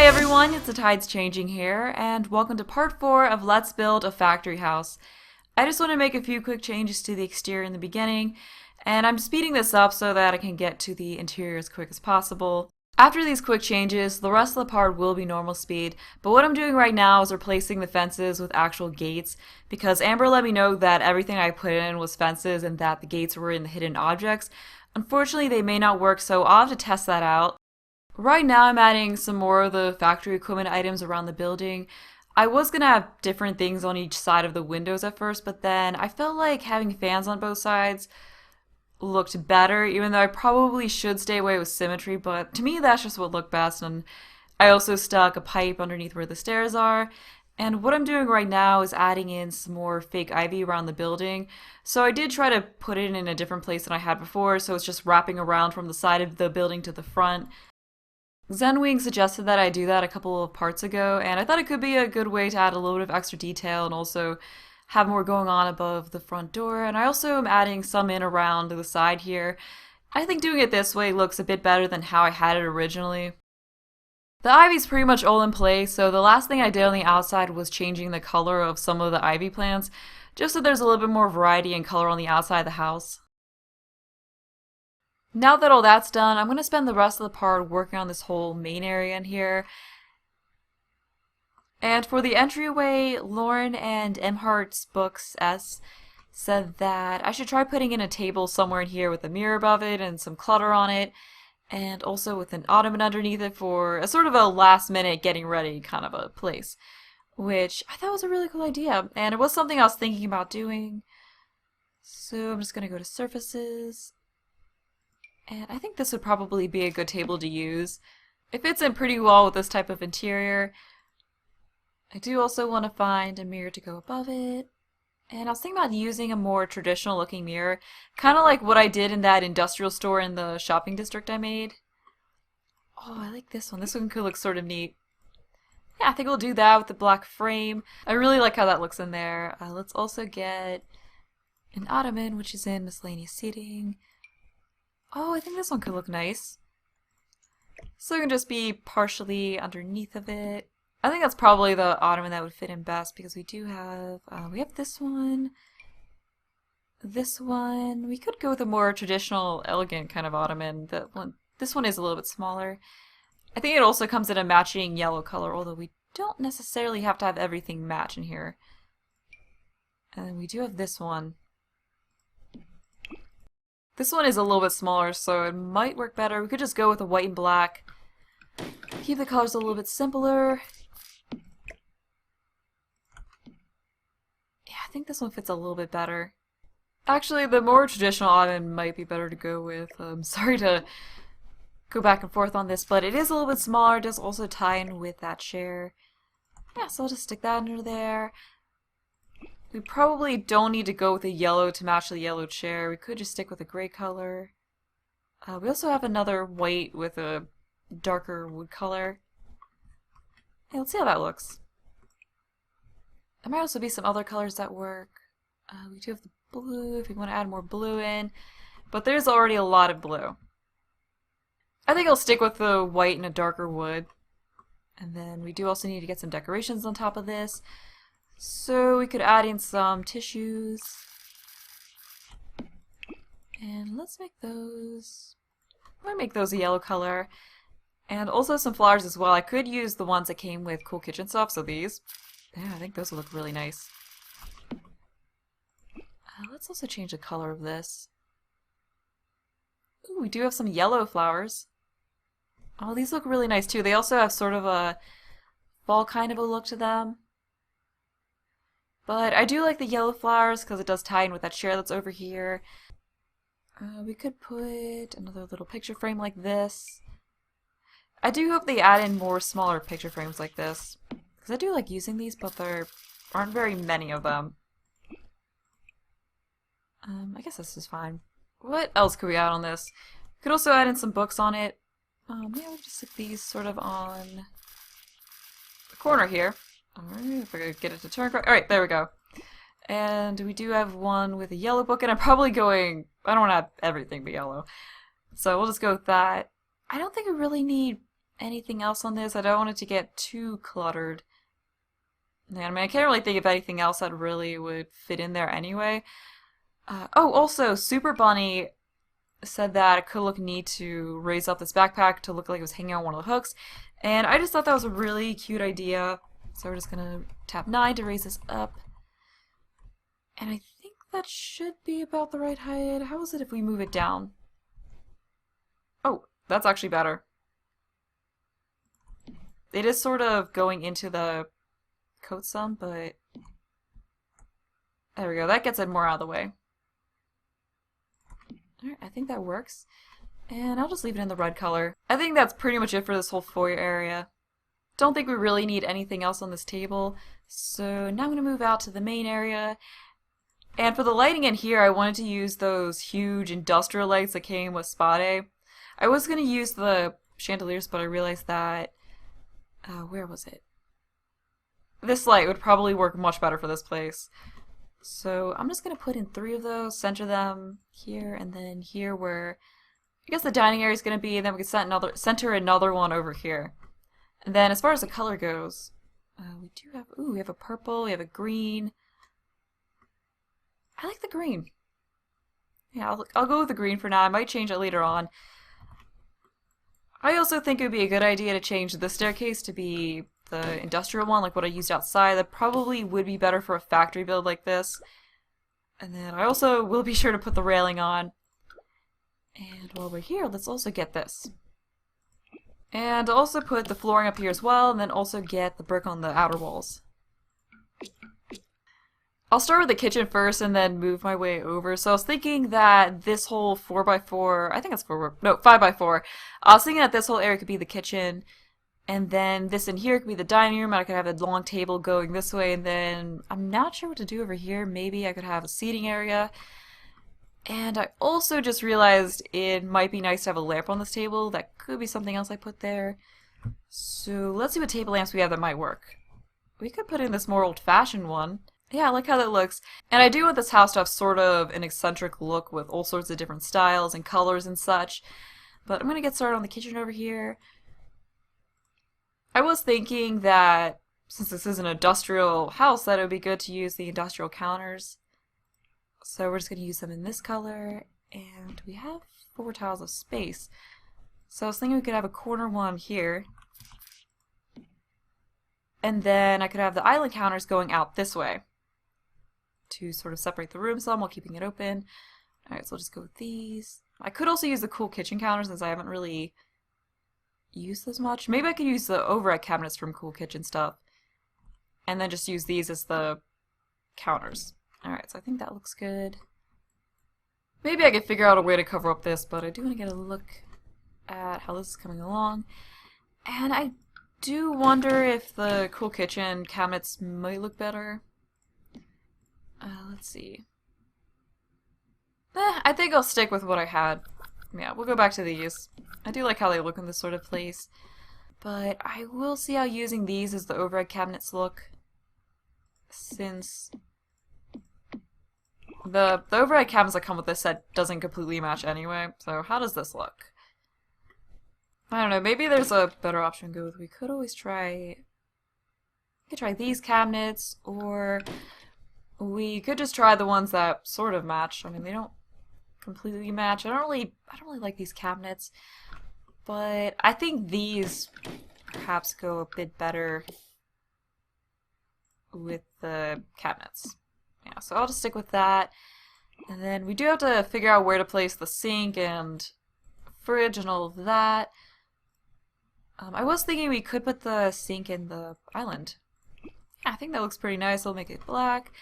everyone, it's the Tides Changing here, and welcome to part 4 of Let's Build a Factory House. I just want to make a few quick changes to the exterior in the beginning, and I'm speeding this up so that I can get to the interior as quick as possible. After these quick changes, the rest of the part will be normal speed, but what I'm doing right now is replacing the fences with actual gates, because Amber let me know that everything I put in was fences and that the gates were in the hidden objects. Unfortunately, they may not work, so I'll have to test that out. Right now I'm adding some more of the factory equipment items around the building. I was going to have different things on each side of the windows at first, but then I felt like having fans on both sides looked better, even though I probably should stay away with symmetry, but to me that's just what looked best. And I also stuck a pipe underneath where the stairs are. And what I'm doing right now is adding in some more fake ivy around the building. So I did try to put it in a different place than I had before, so it's just wrapping around from the side of the building to the front. Zenwing suggested that I do that a couple of parts ago, and I thought it could be a good way to add a little bit of extra detail and also have more going on above the front door. And I also am adding some in around the side here. I think doing it this way looks a bit better than how I had it originally. The ivy's pretty much all in place, so the last thing I did on the outside was changing the color of some of the ivy plants, just so there's a little bit more variety and color on the outside of the house. Now that all that's done, I'm going to spend the rest of the part working on this whole main area in here. And for the entryway, Lauren and Emhart's Books S said that I should try putting in a table somewhere in here with a mirror above it and some clutter on it, and also with an ottoman underneath it for a sort of a last minute getting ready kind of a place, which I thought was a really cool idea, and it was something I was thinking about doing. So I'm just going to go to surfaces. And I think this would probably be a good table to use. It fits in pretty well with this type of interior. I do also want to find a mirror to go above it. And I was thinking about using a more traditional looking mirror, kind of like what I did in that industrial store in the shopping district I made. Oh, I like this one. This one could look sort of neat. Yeah, I think we'll do that with the black frame. I really like how that looks in there. Let's also get an ottoman, which is in miscellaneous seating. Oh, I think this one could look nice. So it can just be partially underneath of it. I think that's probably the ottoman that would fit in best, because we do have, we have this one. This one. We could go with a more traditional, elegant kind of ottoman. This one is a little bit smaller. I think it also comes in a matching yellow color, although we don't necessarily have to have everything match in here. And then we do have this one. This one is a little bit smaller, so it might work better. We could just go with a white and black. Keep the colors a little bit simpler. Yeah, I think this one fits a little bit better. Actually, the more traditional ottoman might be better to go with. Sorry to go back and forth on this, but it is a little bit smaller. It does also tie in with that chair. Yeah, so I'll just stick that under there. We probably don't need to go with a yellow to match the yellow chair. We could just stick with a gray color. We also have another white with a darker wood color. Hey, let's see how that looks. There might also be some other colors that work. We do have the blue if we want to add more blue in, but there's already a lot of blue. I think I'll stick with the white and a darker wood. And then we do also need to get some decorations on top of this. So we could add in some tissues. And let's make those... I'm going to make those a yellow color. And also some flowers as well. I could use the ones that came with Cool Kitchen stuff, so these. Yeah, I think those will look really nice. Let's also change the color of this. Ooh, we do have some yellow flowers. Oh, these look really nice too. They also have sort of a fall kind of a look to them. But I do like the yellow flowers because it does tie in with that chair that's over here. We could put another little picture frame like this. I do hope they add in more smaller picture frames like this, because I do like using these, but there aren't very many of them. I guess this is fine. What else could we add on this? Could also add in some books on it. Yeah, we'll just stick these sort of on the corner here. Alright, if I could get it to turn correct. Alright, there we go. And we do have one with a yellow book, and I'm probably going... I don't want to have everything be yellow. So we'll just go with that. I don't think we really need anything else on this. I don't want it to get too cluttered. And I mean, I can't really think of anything else that really would fit in there anyway. Oh, also, Super Bunny said that it could look neat to raise up this backpack to look like it was hanging on one of the hooks. And I just thought that was a really cute idea. So we're just gonna tap 9 to raise this up. And I think that should be about the right height. How is it if we move it down? Oh, that's actually better. It is sort of going into the coat some, but there we go. That gets it more out of the way. Alright, I think that works. And I'll just leave it in the red color. I think that's pretty much it for this whole foyer area. Don't think we really need anything else on this table. So now I'm going to move out to the main area. And for the lighting in here, I wanted to use those huge industrial lights that came with Spade. I was going to use the chandeliers, but I realized that... where was it? This light would probably work much better for this place. So I'm just going to put in 3 of those, center them here, and then here where I guess the dining area is going to be, and then we can center another one over here. And then as far as the color goes, we do have, ooh, we have a purple, we have a green. I like the green. Yeah, I'll go with the green for now. I might change it later on. I also think it would be a good idea to change the staircase to be the industrial one, like what I used outside. That probably would be better for a factory build like this. And then I also will be sure to put the railing on. And while we're here, let's also get this. And also put the flooring up here as well, and then also get the brick on the outer walls. I'll start with the kitchen first and then move my way over. So I was thinking that this whole 4x4, I think it's 5x4. I was thinking that this whole area could be the kitchen, and then this in here could be the dining room, and I could have a long table going this way, and then I'm not sure what to do over here. Maybe I could have a seating area. And I also just realized it might be nice to have a lamp on this table. That could be something else I put there. So let's see what table lamps we have that might work. We could put in this more old-fashioned one. Yeah, I like how that looks. And I do want this house to have sort of an eccentric look with all sorts of different styles and colors and such. But I'm going to get started on the kitchen over here. I was thinking that since this is an industrial house, that it would be good to use the industrial counters. So we're just going to use them in this color, and we have 4 tiles of space. So I was thinking we could have a corner one here, and then I could have the island counters going out this way to sort of separate the room some while keeping it open. Alright, so I'll just go with these. I could also use the cool kitchen counters since I haven't really used this much. Maybe I could use the overhead cabinets from Cool Kitchen stuff, and then just use these as the counters. Alright, so I think that looks good. Maybe I could figure out a way to cover up this, but I do want to get a look at how this is coming along. And I do wonder if the Cool Kitchen cabinets might look better. Let's see. I think I'll stick with what I had. Yeah, we'll go back to these. I do like how they look in this sort of place. But I will see how using these as the overhead cabinets look. Since the overhead cabinets that come with this set doesn't completely match anyway. So how does this look? I don't know, maybe there's a better option to go with. We could always try... We could try these cabinets, or we could just try the ones that sort of match. I mean, they don't completely match. I don't really like these cabinets, but I think these perhaps go a bit better with the cabinets. Yeah, so I'll just stick with that. And then we do have to figure out where to place the sink and fridge and all of that. I was thinking we could put the sink in the island. I think that looks pretty nice. I'll make it black.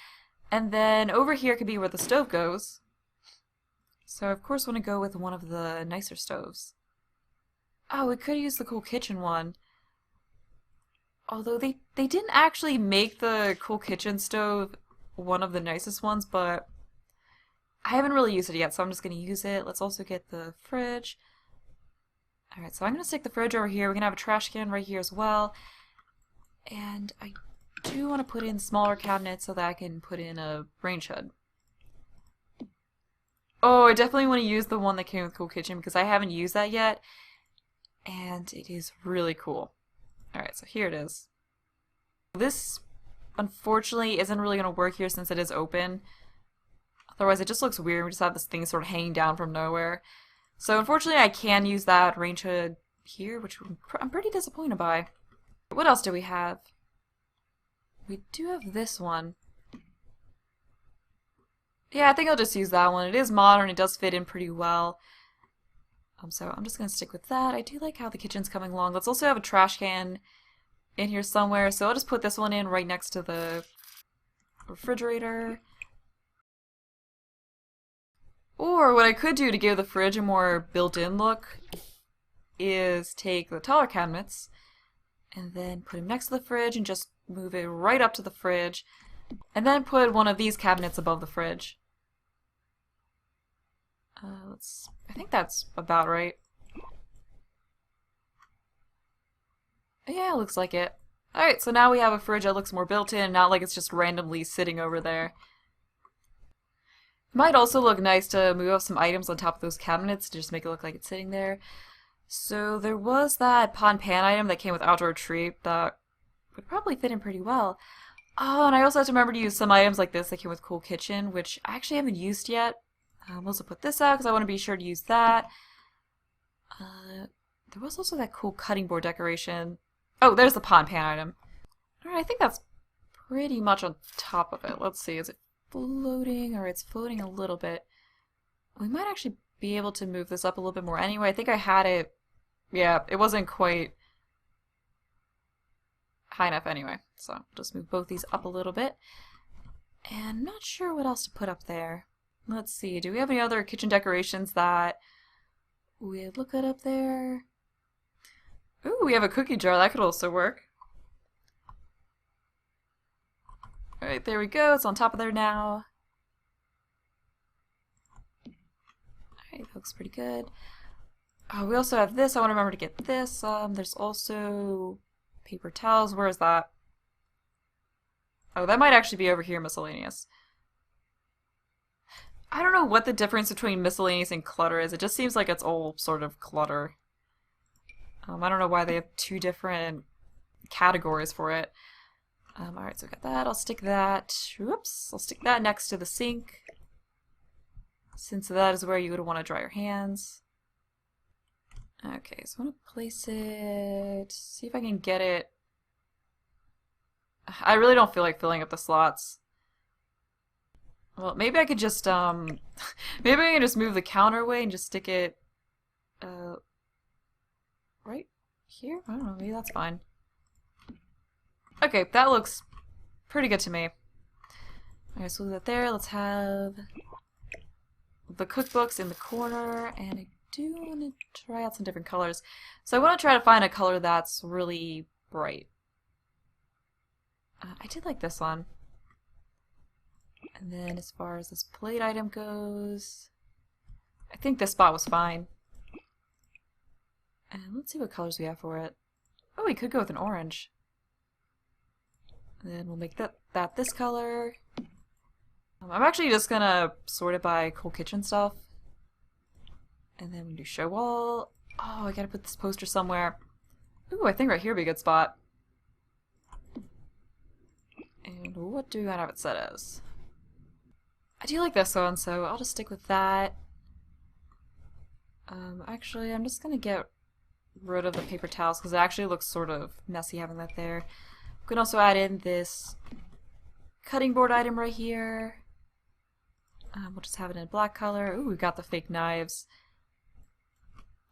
And then over here could be where the stove goes. So of course I want to go with one of the nicer stoves. Oh, we could use the Cool Kitchen one. Although they didn't actually make the Cool Kitchen stove one of the nicest ones, but I haven't really used it yet, so I'm just going to use it. Let's also get the fridge. Alright, so I'm going to stick the fridge over here. We're going to have a trash can right here as well. And I do want to put in smaller cabinets so that I can put in a range hood. Oh, I definitely want to use the one that came with Cool Kitchen because I haven't used that yet. and it is really cool. Alright, so here it is. This, unfortunately, isn't really going to work here since it is open. Otherwise, it just looks weird. We just have this thing sort of hanging down from nowhere. So, unfortunately, I can use that range hood here, which I'm pretty disappointed by. What else do we have? We do have this one. Yeah, I think I'll just use that one. It is modern. It does fit in pretty well. So I'm just going to stick with that. I do like how the kitchen's coming along. Let's also have a trash can in here somewhere. So I'll just put this one in right next to the refrigerator. Or what I could do to give the fridge a more built-in look is take the taller cabinets and then put them next to the fridge and just move it right up to the fridge. And then put one of these cabinets above the fridge. I think that's about right. Yeah, looks like it. Alright, so now we have a fridge that looks more built in, not like it's just randomly sitting over there. It might also look nice to move up some items on top of those cabinets to just make it look like it's sitting there. So there was that pot and pan item that came with outdoor treat that would probably fit in pretty well. Oh, and I also have to remember to use some items like this that came with Cool Kitchen, which I actually haven't used yet. I'll also put this out because I want to be sure to use that. There was also that cool cutting board decoration. Oh, there's the pot and pan item. Alright, I think that's pretty much on top of it. Let's see, is it floating? Or it's floating a little bit. We might actually be able to move this up a little bit more anyway. I think I had it... Yeah, it wasn't quite high enough anyway. So I'll just move both these up a little bit. And not sure what else to put up there. Let's see, do we have any other kitchen decorations that we'd look at up there? Ooh, we have a cookie jar. That could also work. Alright, there we go. It's on top of there now. Alright, that looks pretty good. Oh, we also have this. I want to remember to get this. There's also paper towels. Where is that? Oh, that might actually be over here, miscellaneous. I don't know what the difference between miscellaneous and clutter is. It just seems like it's all sort of clutter. I don't know why they have two different categories for it. Alright, so we got that. I'll stick that. Whoops. I'll stick that next to the sink, since that is where you would want to dry your hands. Okay, so I want to place it. See if I can get it. I really don't feel like filling up the slots. Well, maybe I could just, maybe I can just move the counter away and just stick it, right here? I don't know, maybe that's fine. Okay, that looks pretty good to me. Okay, so we'll leave that there. Let's have the cookbooks in the corner, and I do want to try out some different colors. So I want to try to find a color that's really bright. I did like this one. And then as far as this plate item goes, I think this spot was fine. And let's see what colors we have for it. Oh, we could go with an orange. And then we'll make that this color. I'm actually just gonna sort it by Cool Kitchen stuff. And then we do show wall. Oh, I gotta put this poster somewhere. Ooh, I think right here would be a good spot. And what do we want to have it set as? I do like this one, so I'll just stick with that. Actually, I'm just gonna get rid of the paper towels because it actually looks sort of messy having that there. We can also add in this cutting board item right here. We'll just have it in a black color. Ooh, we've got the fake knives.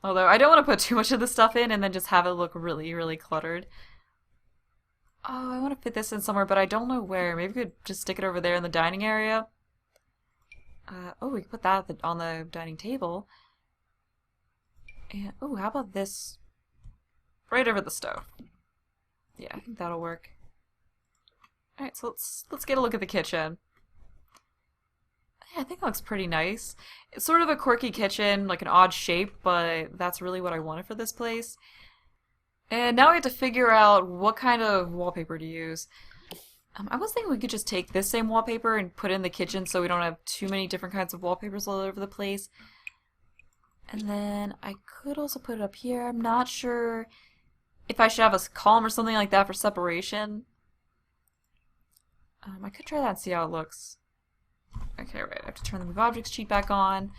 Although I don't want to put too much of the stuff in and then just have it look really, really cluttered. Oh, I want to fit this in somewhere, but I don't know where. Maybe we could just stick it over there in the dining area. Oh, we can put that on the dining table. And, oh, how about this right over the stove? Yeah, I think that'll work. Alright, so let's get a look at the kitchen. Yeah, I think it looks pretty nice. It's sort of a quirky kitchen, like an odd shape, but that's really what I wanted for this place. And now we have to figure out what kind of wallpaper to use. I was thinking we could just take this same wallpaper and put it in the kitchen so we don't have too many different kinds of wallpapers all over the place. And then I could also put it up here. I'm not sure if I should have a column or something like that for separation. I could try that and see how it looks. Okay, right, I have to turn the Move Objects cheat back on.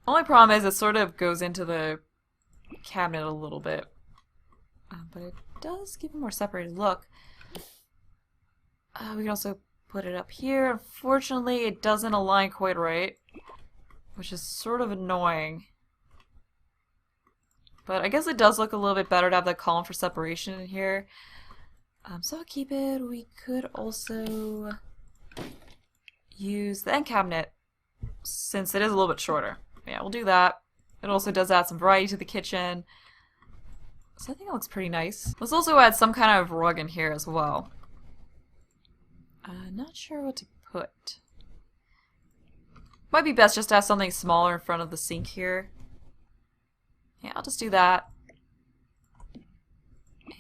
Only problem is it sort of goes into the cabinet a little bit. But it does give a more separated look. We can also put it up here. Unfortunately, it doesn't align quite right, which is sort of annoying. But I guess it does look a little bit better to have that column for separation in here. So I'll keep it. We could also use the end cabinet since it is a little bit shorter. Yeah, we'll do that. It also does add some variety to the kitchen. So I think it looks pretty nice. Let's also add some kind of rug in here as well. Not sure what to put. Might be best just to have something smaller in front of the sink here. Yeah, I'll just do that.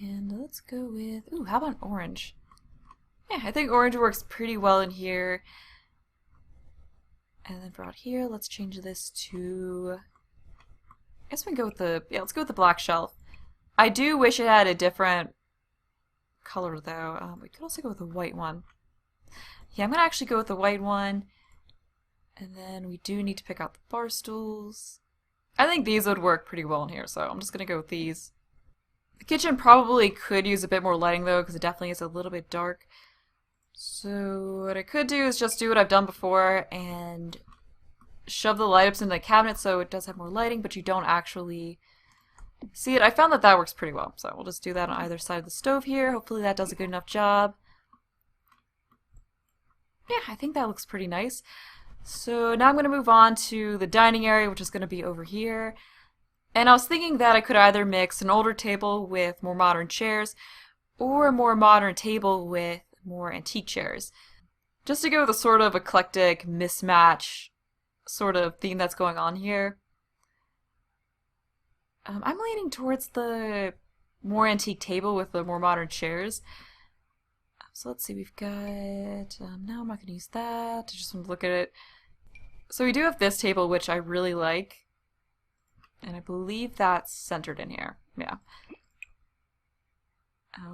And let's go with... Ooh, how about orange? Yeah, I think orange works pretty well in here. And then for out here, let's change this to... I guess we can go with the... Yeah, let's go with the black shelf. I do wish it had a different color, though. We could also go with the white one. Yeah, I'm going to actually go with the white one. And then we do need to pick out the bar stools. I think these would work pretty well in here, so I'm just going to go with these. The kitchen probably could use a bit more lighting, though, because it definitely is a little bit dark. So what I could do is just do what I've done before and shove the light ups in the cabinet so it does have more lighting, but you don't actually see it. I found that that works pretty well, so we'll just do that on either side of the stove here. Hopefully that does a good enough job. Yeah, I think that looks pretty nice. So now I'm going to move on to the dining area, which is going to be over here. And I was thinking that I could either mix an older table with more modern chairs or a more modern table with more antique chairs. Just to go with a sort of eclectic mismatch sort of theme that's going on here. I'm leaning towards the more antique table with the more modern chairs. So let's see, we've got... no, I'm not going to use that. I just want to look at it. So we do have this table, which I really like. And I believe that's centered in here. Yeah.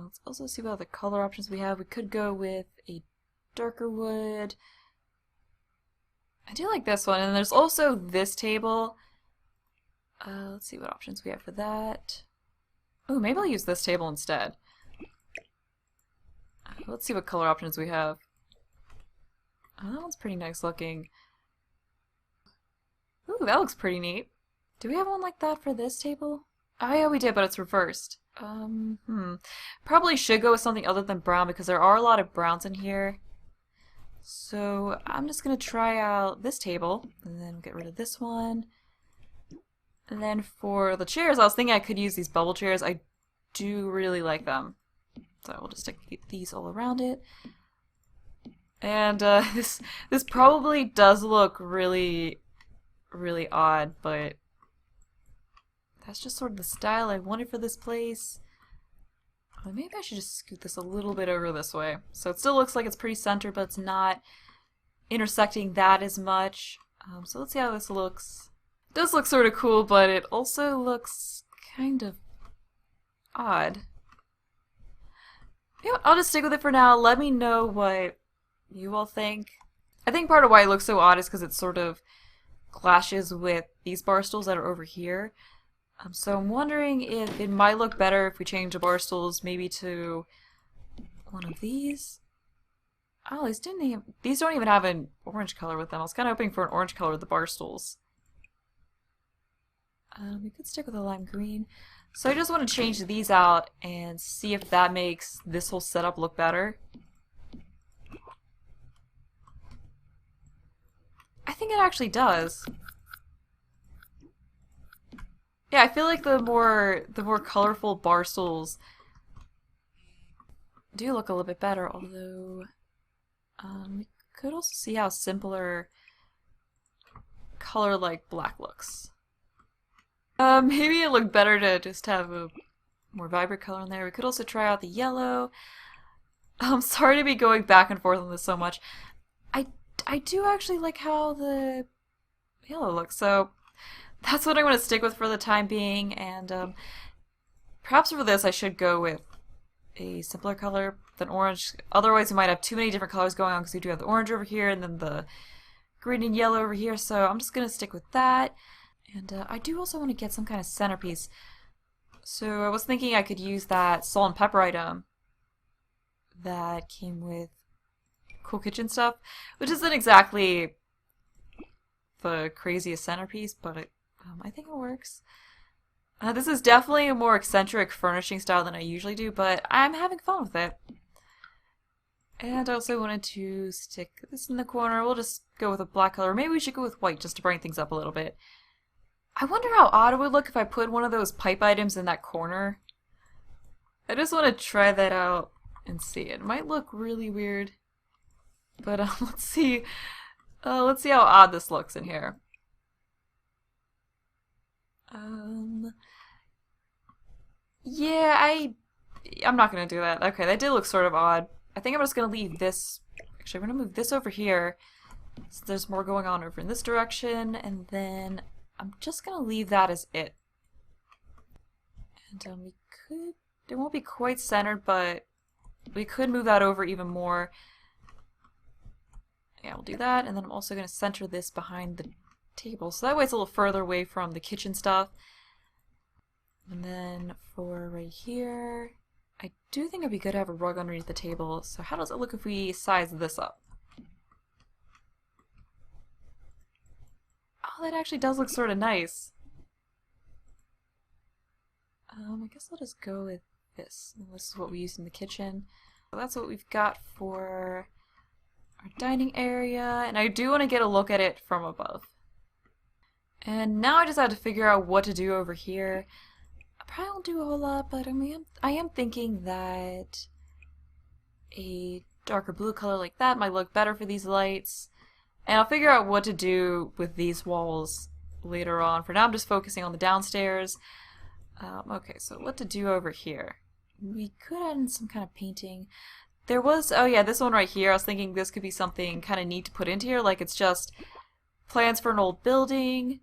Let's also see what other color options we have. We could go with a darker wood. I do like this one. And there's also this table. Let's see what options we have for that. Oh, maybe I'll use this table instead. Let's see what color options we have. Oh, that one's pretty nice looking. Ooh, that looks pretty neat. Do we have one like that for this table? Oh yeah, we did, but it's reversed. Probably should go with something other than brown because there are a lot of browns in here. So I'm just gonna try out this table and then get rid of this one. And then for the chairs, I was thinking I could use these bubble chairs. I do really like them. So we'll just stick these all around it. And this probably does look really, really odd, but that's just sort of the style I wanted for this place. Maybe I should just scoot this a little bit over this way. So it still looks like it's pretty centered, but it's not intersecting that as much. So let's see how this looks. It does look sort of cool, but it also looks kind of odd. You know what, I'll just stick with it for now. Let me know what you all think. I think part of why it looks so odd is because it sort of clashes with these bar stools that are over here. So I'm wondering if it might look better if we change the bar stools maybe to one of these. Oh, these don't even have an orange color with them. I was kind of hoping for an orange color with the bar stools. We could stick with a lime green. So I just want to change these out and see if that makes this whole setup look better. I think it actually does. Yeah, I feel like the more colorful bar stools do look a little bit better, although we could also see how simpler color like black looks. Maybe it looked better to just have a more vibrant color in there. We could also try out the yellow. I'm sorry to be going back and forth on this so much. I do actually like how the yellow looks, so that's what I'm going to stick with for the time being, and perhaps for this I should go with a simpler color than orange. Otherwise we might have too many different colors going on because we do have the orange over here and then the green and yellow over here, so I'm just going to stick with that. And I do also want to get some kind of centerpiece. So I was thinking I could use that salt and pepper item that came with Cool Kitchen stuff, which isn't exactly the craziest centerpiece, but I think it works. This is definitely a more eccentric furnishing style than I usually do, but I'm having fun with it. And I also wanted to stick this in the corner. We'll just go with a black color. Maybe we should go with white just to brighten things up a little bit. I wonder how odd it would look if I put one of those pipe items in that corner. I just want to try that out and see. It might look really weird, but let's see. Let's see how odd this looks in here. Yeah, I'm not gonna do that. Okay, that did look sort of odd. I think I'm just gonna leave this. Actually, I'm gonna move this over here. So there's more going on over in this direction, and then I'm just gonna leave that as it. And we could. It won't be quite centered, but we could move that over even more. Yeah, we'll do that, and then I'm also gonna center this behind the table, so that way it's a little further away from the kitchen stuff. And then for right here, I do think it'd be good to have a rug underneath the table. So how does it look if we size this up? Oh, that actually does look sort of nice. I guess I'll just go with this. And this is what we used in the kitchen. So that's what we've got for our dining area, and I do want to get a look at it from above. And now I just have to figure out what to do over here. I probably won't do a whole lot, but I am thinking that a darker blue color like that might look better for these lights. And I'll figure out what to do with these walls later on. For now I'm just focusing on the downstairs. Okay, so what to do over here? We could add in some kind of painting. There was, oh yeah, this one right here. I was thinking this could be something kind of neat to put into here, like it's just plans for an old building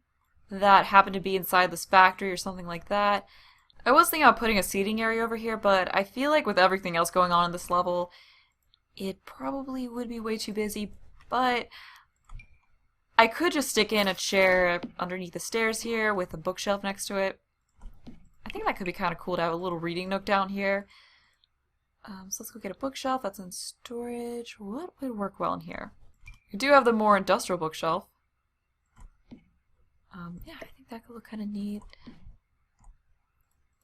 that happened to be inside this factory or something like that. I was thinking about putting a seating area over here, but I feel like with everything else going on in this level, it probably would be way too busy, but I could just stick in a chair underneath the stairs here with a bookshelf next to it. I think that could be kind of cool to have a little reading nook down here. So let's go get a bookshelf. That's in storage. What would work well in here? We do have the more industrial bookshelf. Yeah, I think that could look kind of neat.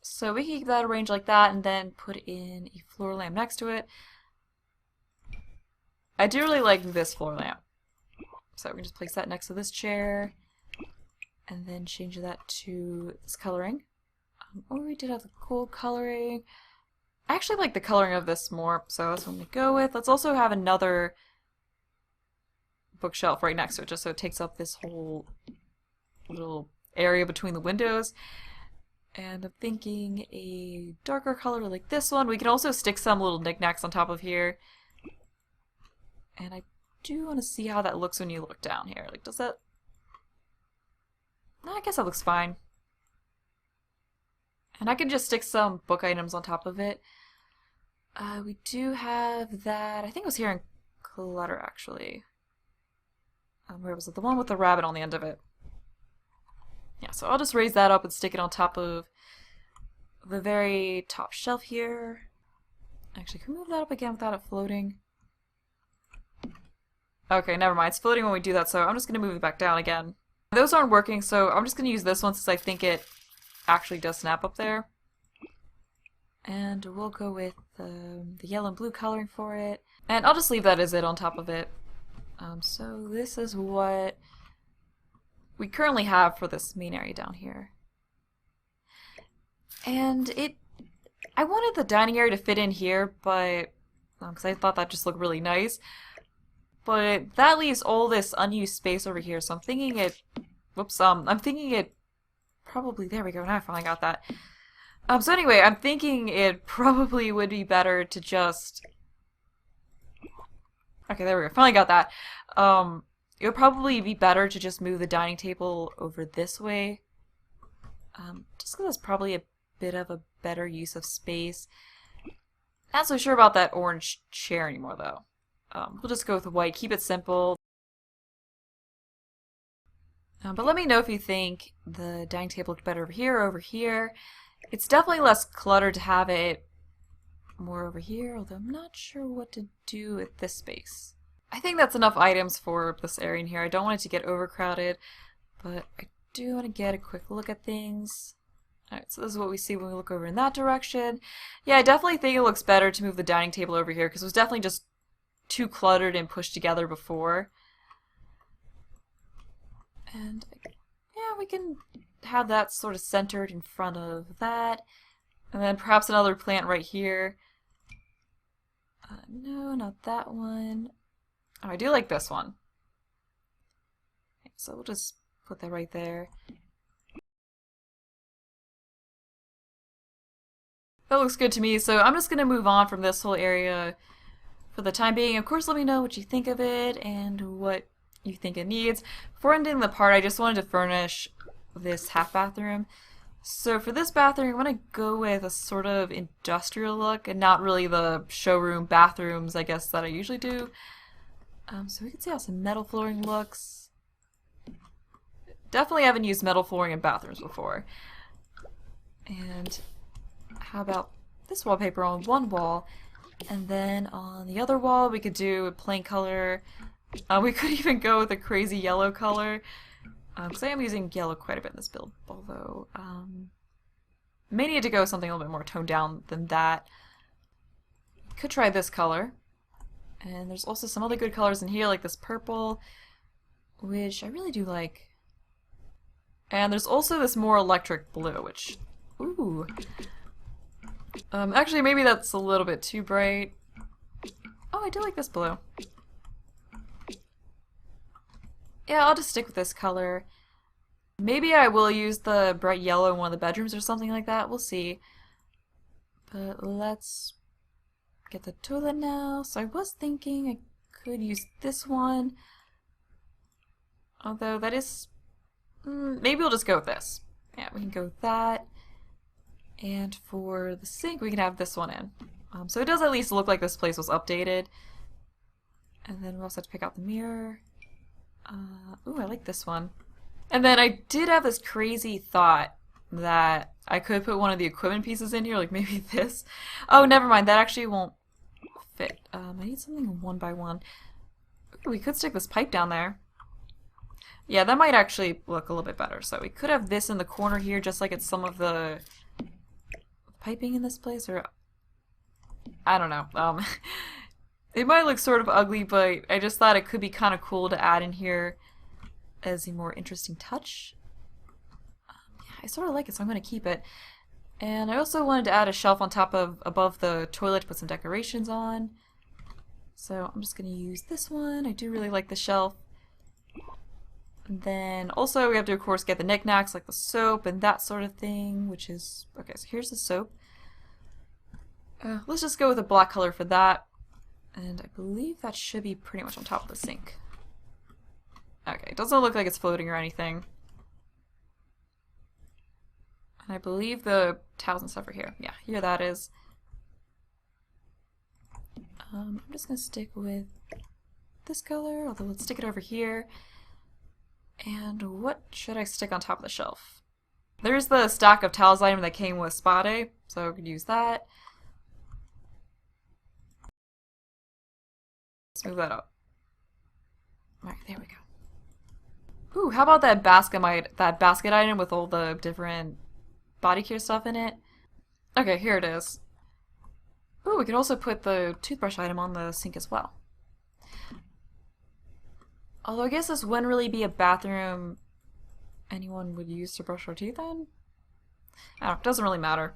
So we can keep that arranged like that and then put in a floor lamp next to it. I do really like this floor lamp. So we can just place that next to this chair and then change that to this coloring. Oh, we did have the cool coloring. I actually like the coloring of this more, so that's what we go with. Let's also have another bookshelf right next to it, just so it takes up this whole little area between the windows. And I'm thinking a darker color like this one. We can also stick some little knickknacks on top of here. And I do want to see how that looks when you look down here. Like, does that... No, I guess that looks fine. And I can just stick some book items on top of it. We do have that. I think it was here in clutter, actually. Where was it? The one with the rabbit on the end of it. Yeah, so I'll just raise that up and stick it on top of the very top shelf here. Actually, can we move that up again without it floating? Okay, never mind. It's floating when we do that, so I'm just going to move it back down again. Those aren't working, so I'm just going to use this one since I think it actually does snap up there. And we'll go with the yellow and blue coloring for it. And I'll just leave that as it on top of it. So this is what we currently have for this main area down here. And I wanted the dining area to fit in here, but because I thought that just looked really nice. But that leaves all this unused space over here, so I'm thinking it, whoops, I'm thinking it probably, there we go, now I finally got that. So anyway, I'm thinking it probably would be better to just, okay, there we go, finally got that. It would probably be better to just move the dining table over this way, just because it's probably a bit of a better use of space. Not so sure about that orange chair anymore, though. We'll just go with white, keep it simple. But let me know if you think the dining table looked better over here or over here. It's definitely less cluttered to have it more over here, although I'm not sure what to do with this space. I think that's enough items for this area in here. I don't want it to get overcrowded, but I do want to get a quick look at things. Alright, so this is what we see when we look over in that direction. Yeah, I definitely think it looks better to move the dining table over here because it was definitely just too cluttered and pushed together before. And yeah, we can have that sort of centered in front of that. And then perhaps another plant right here. No, not that one. Oh, I do like this one. Okay, so we'll just put that right there. That looks good to me, so I'm just going to move on from this whole area for the time being. Of course, let me know what you think of it and what you think it needs. Before ending the part, I just wanted to furnish this half bathroom. So for this bathroom, I'm going to go with a sort of industrial look and not really the showroom bathrooms, I guess, that I usually do. So we can see how some metal flooring looks. Definitely haven't used metal flooring in bathrooms before. And how about this wallpaper on one wall, and then on the other wall we could do a plain color. We could even go with a crazy yellow color, because I am using yellow quite a bit in this build, although may need to go something a little bit more toned down than that. Could try this color, and there's also some other good colors in here like this purple, which I really do like. And there's also this more electric blue, which, ooh. Actually, maybe that's a little bit too bright. Oh, I do like this blue. Yeah, I'll just stick with this color. Maybe I will use the bright yellow in one of the bedrooms or something like that. We'll see. But let's get the toilet now. So I was thinking I could use this one. Although that is... maybe we'll just go with this. Yeah, we can go with that. And for the sink, we can have this one in. So it does at least look like this place was updated. And then we also have to pick out the mirror. Ooh, I like this one. And then I did have this crazy thought that I could put one of the equipment pieces in here, like maybe this. Oh, never mind, that actually won't fit. I need something one by one. Ooh, we could stick this pipe down there. Yeah, that might actually look a little bit better. So we could have this in the corner here, just like it's some of the piping in this place, or I don't know. It might look sort of ugly, but I just thought it could be kind of cool to add in here as a more interesting touch. Yeah, I sort of like it, so I'm going to keep it. And I also wanted to add a shelf on top of above the toilet to put some decorations on. So I'm just going to use this one. I do really like the shelf. And then also we have to, of course, get the knickknacks like the soap and that sort of thing, which is... okay, so here's the soap. Let's just go with a black color for that. And I believe that should be pretty much on top of the sink. Okay, it doesn't look like it's floating or anything. And I believe the towels and stuff are here. Yeah, here that is. I'm just going to stick with this color, although let's stick it over here. And what should I stick on top of the shelf? There's the stack of towels item that came with Spade, so I could use that. Let's move that up. Alright, there we go. Ooh, how about that basket item with all the different body care stuff in it? Okay, here it is. Ooh, we could also put the toothbrush item on the sink as well. Although I guess this wouldn't really be a bathroom anyone would use to brush their teeth in. I don't know, it doesn't really matter.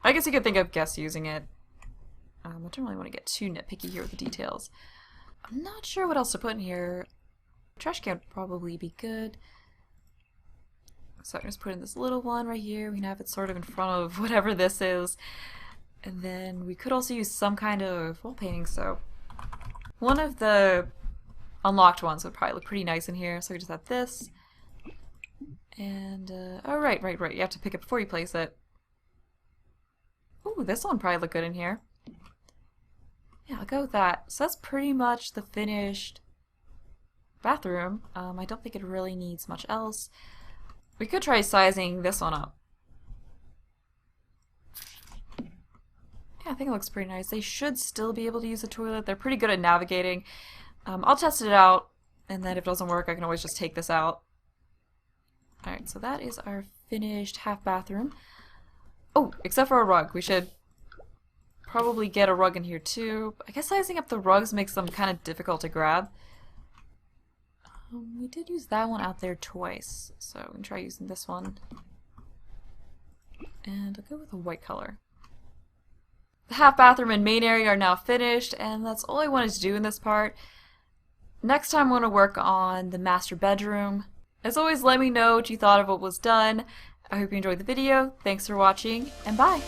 I guess you could think of guests using it. I don't really want to get too nitpicky here with the details. I'm not sure what else to put in here. Trash can would probably be good. So I'm just putting this little one right here. We can have it sort of in front of whatever this is. And then we could also use some kind of wall painting. So one of the unlocked ones would probably look pretty nice in here. So we just have this. And, oh, right. You have to pick it before you place it. Ooh, this one probably look good in here. Yeah, I'll go with that. So that's pretty much the finished bathroom. I don't think it really needs much else. We could try sizing this one up. Yeah, I think it looks pretty nice. They should still be able to use the toilet. They're pretty good at navigating. I'll test it out, and then if it doesn't work, I can always just take this out. Alright, so that is our finished half bathroom. Oh, except for a rug. We should probably get a rug in here too. I guess sizing up the rugs makes them kind of difficult to grab. We did use that one out there twice, so we can try using this one. And I'll go with a white color. The half bathroom and main area are now finished, and that's all I wanted to do in this part. Next time I want to work on the master bedroom. As always, let me know what you thought of what was done. I hope you enjoyed the video. Thanks for watching, and bye!